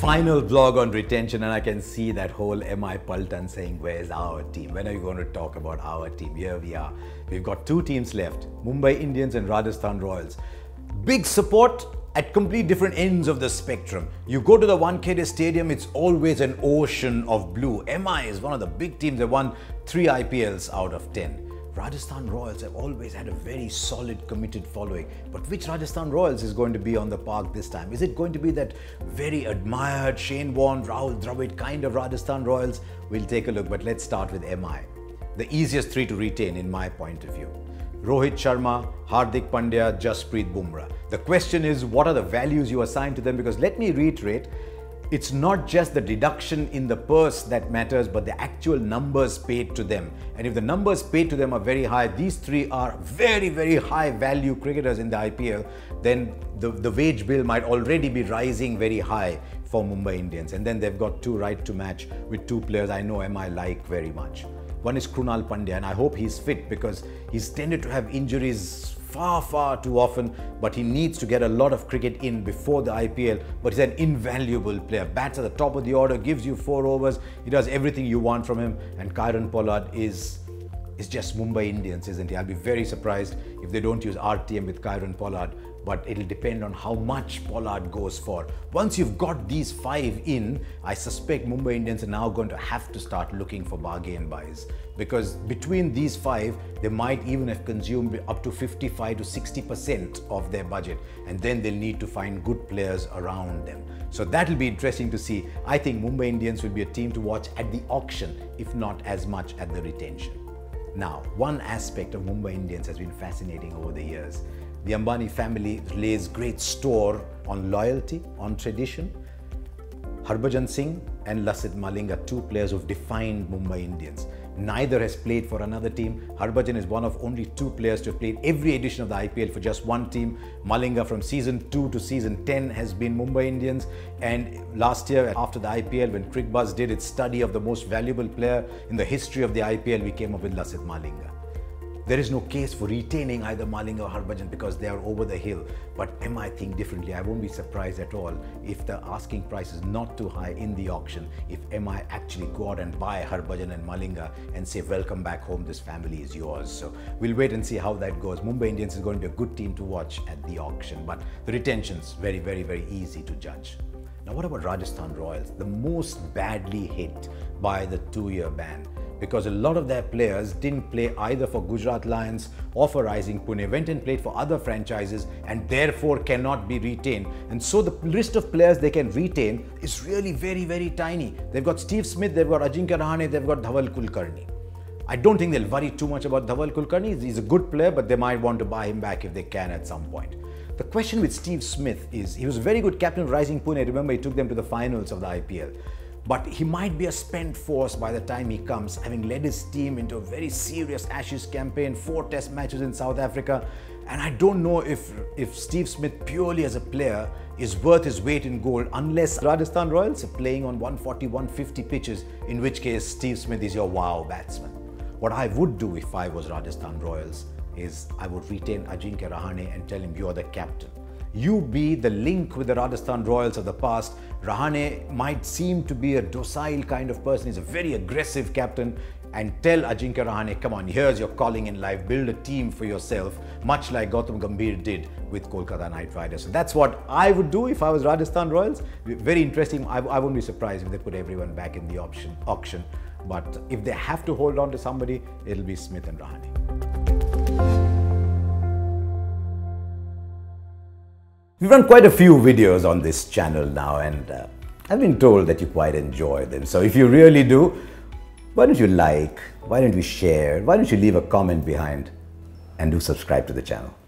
final vlog on retention, and I can see that whole MI Paltan saying, where's our team? When are you going to talk about our team? Here we are. We've got two teams left, Mumbai Indians and Rajasthan Royals. Big support at complete different ends of the spectrum. You go to the Wankhede Stadium, it's always an ocean of blue. MI is one of the big teams. They won 3 IPLs out of 10. Rajasthan Royals have always had a very solid, committed following. But which Rajasthan Royals is going to be on the park this time? Is it going to be that very admired Shane Warne, Rahul Dravid kind of Rajasthan Royals? We'll take a look, but let's start with MI. The easiest 3 to retain in my point of view. Rohit Sharma, Hardik Pandya, Jasprit Bumrah. The question is, what are the values you assign to them? Because let me reiterate, it's not just the deduction in the purse that matters, but the actual numbers paid to them. And if the numbers paid to them are very high, these 3 are very, very high value cricketers in the IPL, then the wage bill might already be rising very high for Mumbai Indians. And then they've got 2 right to match with 2 players I know MI like very much. One is Krunal Pandya, and I hope he's fit because he's tended to have injuries far too often, but he needs to get a lot of cricket in before the IPL. But he's an invaluable player. Bats at the top of the order, gives you 4 overs. He does everything you want from him. And Kieron Pollard is just Mumbai Indians, isn't he? I'll be very surprised if they don't use RTM with Kieron Pollard, but it'll depend on how much Pollard goes for. Once you've got these 5 in, I suspect Mumbai Indians are now going to have to start looking for bargain buys, because between these 5, they might even have consumed up to 55 to 60% of their budget, and then they'll need to find good players around them. So that'll be interesting to see. I think Mumbai Indians will be a team to watch at the auction, if not as much at the retention. Now, one aspect of Mumbai Indians has been fascinating over the years. The Ambani family lays great store on loyalty, on tradition. Harbhajan Singh and Lasith Malinga, 2 players who've defined Mumbai Indians. Neither has played for another team. Harbhajan is one of only 2 players to have played every edition of the IPL for just one team. Malinga from season 2 to season 10 has been Mumbai Indians. And last year, after the IPL, when CricBuzz did its study of the most valuable player in the history of the IPL, we came up with Lasith Malinga. There is no case for retaining either Malinga or Harbhajan because they are over the hill. But MI think differently. I won't be surprised at all if the asking price is not too high in the auction, if MI actually go out and buy Harbhajan and Malinga and say, welcome back home, this family is yours. So we'll wait and see how that goes. Mumbai Indians is going to be a good team to watch at the auction, but the retention's very easy to judge. Now what about Rajasthan Royals? The most badly hit by the 2-year ban, because a lot of their players didn't play either for Gujarat Lions or for Rising Pune, went and played for other franchises and therefore cannot be retained. And so the list of players they can retain is really very tiny. They've got Steve Smith, they've got Ajinkya Rahane, they've got Dhaval Kulkarni. I don't think they'll worry too much about Dhaval Kulkarni. He's a good player, but they might want to buy him back if they can at some point. The question with Steve Smith is, he was a very good captain of Rising Pune. Remember, he took them to the finals of the IPL. But he might be a spent force by the time he comes, having led his team into a very serious Ashes campaign, 4 test matches in South Africa. And I don't know if Steve Smith purely as a player is worth his weight in gold, unless Rajasthan Royals are playing on 140, 150 pitches, in which case Steve Smith is your wow batsman. What I would do if I was Rajasthan Royals is I would retain Ajinkya Rahane and tell him, you're the captain. You be the link with the Rajasthan Royals of the past. Rahane might seem to be a docile kind of person. He's a very aggressive captain. And tell Ajinkya Rahane, come on, here's your calling in life. Build a team for yourself, much like Gautam Gambhir did with Kolkata Knight Riders. So that's what I would do if I was Rajasthan Royals. Very interesting. I wouldn't be surprised if they put everyone back in the auction. But if they have to hold on to somebody, it'll be Smith and Rahane. We've done quite a few videos on this channel now, and I've been told that you quite enjoy them. So if you really do, why don't you like, why don't you share, why don't you leave a comment behind, and do subscribe to the channel.